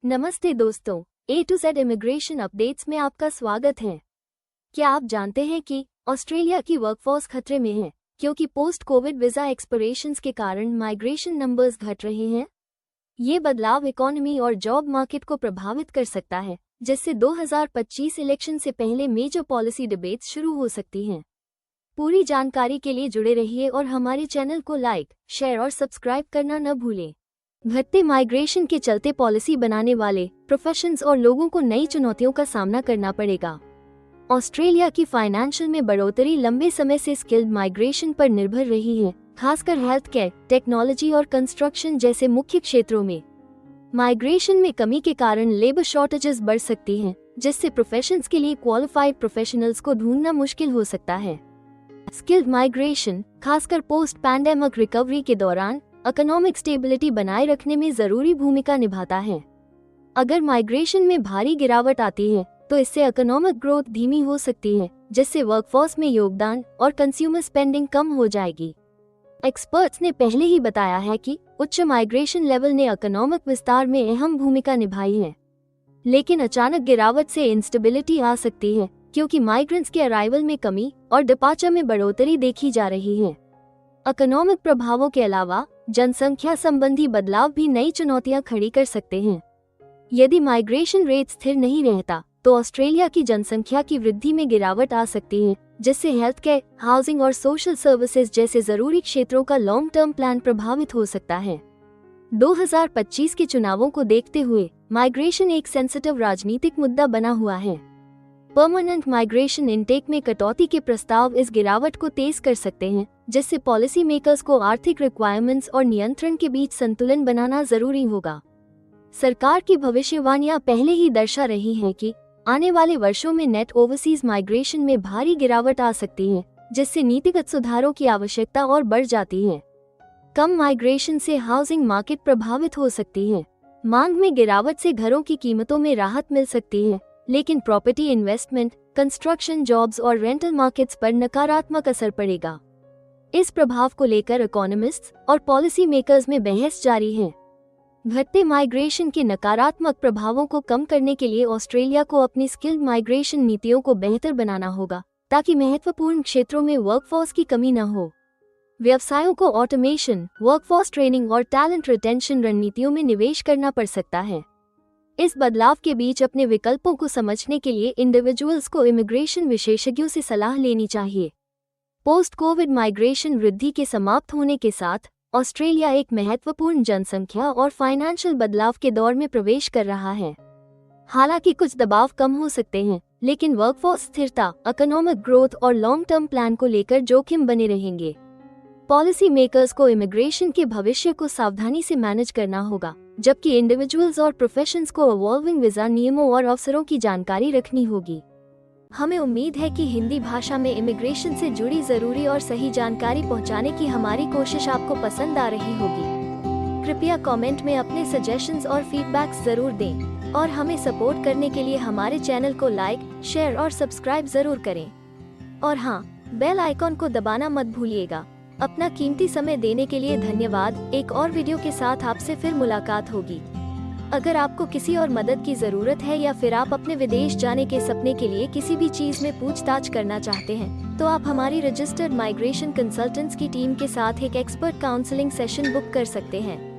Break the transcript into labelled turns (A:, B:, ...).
A: नमस्ते दोस्तों, A to Z immigration updates में आपका स्वागत है। क्या आप जानते हैं कि ऑस्ट्रेलिया की वर्कफोर्स खतरे में है क्योंकि पोस्ट कोविड वीजा एक्सपायरेशंस के कारण माइग्रेशन नंबर्स घट रहे हैं। ये बदलाव इकोनॉमी और जॉब मार्केट को प्रभावित कर सकता है, जिससे 2025 इलेक्शन से पहले मेजर पॉलिसी डिबेट्स शुरू हो सकती हैं। पूरी जानकारी के लिए जुड़े रहिए और हमारे चैनल को लाइक, शेयर और सब्सक्राइब करना न भूलें। घटते माइग्रेशन के चलते पॉलिसी बनाने वाले प्रोफेशंस और लोगों को नई चुनौतियों का सामना करना पड़ेगा। ऑस्ट्रेलिया की फाइनेंशियल में बढ़ोतरी लंबे समय से स्किल्ड माइग्रेशन पर निर्भर रही है, खासकर हेल्थ केयर, टेक्नोलॉजी और कंस्ट्रक्शन जैसे मुख्य क्षेत्रों में। माइग्रेशन में कमी के कारण लेबर शॉर्टेजेस बढ़ सकती हैं, जिससे प्रोफेशंस के लिए क्वालिफाइड प्रोफेशनल्स को ढूंढना मुश्किल हो सकता है। स्किल्ड माइग्रेशन, खासकर पोस्ट पैंडेमिक रिकवरी के दौरान, इकोनॉमिक स्टेबिलिटी बनाए रखने में जरूरी भूमिका निभाता है। अगर माइग्रेशन में भारी गिरावट आती है तो इससे इकोनॉमिक ग्रोथ धीमी हो सकती है, जिससे वर्कफोर्स में योगदान और कंज्यूमर स्पेंडिंग कम हो जाएगी। एक्सपर्ट्स ने पहले ही बताया है कि उच्च माइग्रेशन लेवल ने इकोनॉमिक विस्तार में अहम भूमिका निभाई है, लेकिन अचानक गिरावट से इंस्टेबिलिटी आ सकती है क्योंकि माइग्रेंट्स के अराइवल में कमी और डिपार्चर में बढ़ोतरी देखी जा रही है। इकोनॉमिक प्रभावों के अलावा जनसंख्या संबंधी बदलाव भी नई चुनौतियां खड़ी कर सकते हैं। यदि माइग्रेशन रेट स्थिर नहीं रहता तो ऑस्ट्रेलिया की जनसंख्या की वृद्धि में गिरावट आ सकती है, जिससे हेल्थ केयर, हाउसिंग और सोशल सर्विसेज जैसे जरूरी क्षेत्रों का लॉन्ग टर्म प्लान प्रभावित हो सकता है। 2025 के चुनावों को देखते हुए माइग्रेशन एक सेंसिटिव राजनीतिक मुद्दा बना हुआ है। परमानेंट माइग्रेशन इनटेक में कटौती के प्रस्ताव इस गिरावट को तेज कर सकते हैं, जिससे पॉलिसी मेकर्स को आर्थिक रिक्वायरमेंट्स और नियंत्रण के बीच संतुलन बनाना जरूरी होगा। सरकार की भविष्यवाणियां पहले ही दर्शा रही हैं कि आने वाले वर्षों में नेट ओवरसीज माइग्रेशन में भारी गिरावट आ सकती है, जिससे नीतिगत सुधारों की आवश्यकता और बढ़ जाती है। कम माइग्रेशन से हाउसिंग मार्केट प्रभावित हो सकती है। मांग में गिरावट से घरों की कीमतों में राहत मिल सकती है, लेकिन प्रॉपर्टी इन्वेस्टमेंट, कंस्ट्रक्शन जॉब्स और रेंटल मार्केट्स पर नकारात्मक असर पड़ेगा। इस प्रभाव को लेकर इकोनॉमिस्ट्स और पॉलिसी मेकर्स में बहस जारी है। घटते माइग्रेशन के नकारात्मक प्रभावों को कम करने के लिए ऑस्ट्रेलिया को अपनी स्किल्ड माइग्रेशन नीतियों को बेहतर बनाना होगा, ताकि महत्वपूर्ण क्षेत्रों में वर्कफोर्स की कमी न हो। व्यवसायों को ऑटोमेशन, वर्कफोर्स ट्रेनिंग और टैलेंट रिटेंशन रणनीतियों में निवेश करना पड़ सकता है। इस बदलाव के बीच अपने विकल्पों को समझने के लिए इंडिविजुअल्स को इमिग्रेशन विशेषज्ञों से सलाह लेनी चाहिए। पोस्ट कोविड माइग्रेशन वृद्धि के समाप्त होने के साथ ऑस्ट्रेलिया एक महत्वपूर्ण जनसंख्या और फाइनेंशियल बदलाव के दौर में प्रवेश कर रहा है। हालांकि कुछ दबाव कम हो सकते हैं, लेकिन वर्कफोर्स स्थिरता, इकोनॉमिक ग्रोथ और लॉन्ग टर्म प्लान को लेकर जोखिम बने रहेंगे। पॉलिसी मेकर्स को इमिग्रेशन के भविष्य को सावधानी से मैनेज करना होगा, जबकि इंडिविजुअल्स और प्रोफेशंस को इवॉल्विंग वीजा नियमों और अवसरों की जानकारी रखनी होगी। हमें उम्मीद है कि हिंदी भाषा में इमिग्रेशन से जुड़ी जरूरी और सही जानकारी पहुंचाने की हमारी कोशिश आपको पसंद आ रही होगी। कृपया कमेंट में अपने सजेशंस और फीडबैक्स जरूर दें और हमें सपोर्ट करने के लिए हमारे चैनल को लाइक, शेयर और सब्सक्राइब जरूर करें। और हाँ, बेल आइकॉन को दबाना मत भूलिएगा। अपना कीमती समय देने के लिए धन्यवाद। एक और वीडियो के साथ आपसे फिर मुलाकात होगी। अगर आपको किसी और मदद की जरूरत है या फिर आप अपने विदेश जाने के सपने के लिए किसी भी चीज में पूछताछ करना चाहते हैं, तो आप हमारी रजिस्टर्ड माइग्रेशन कंसल्टेंट्स की टीम के साथ एक एक्सपर्ट काउंसलिंग सेशन बुक कर सकते हैं।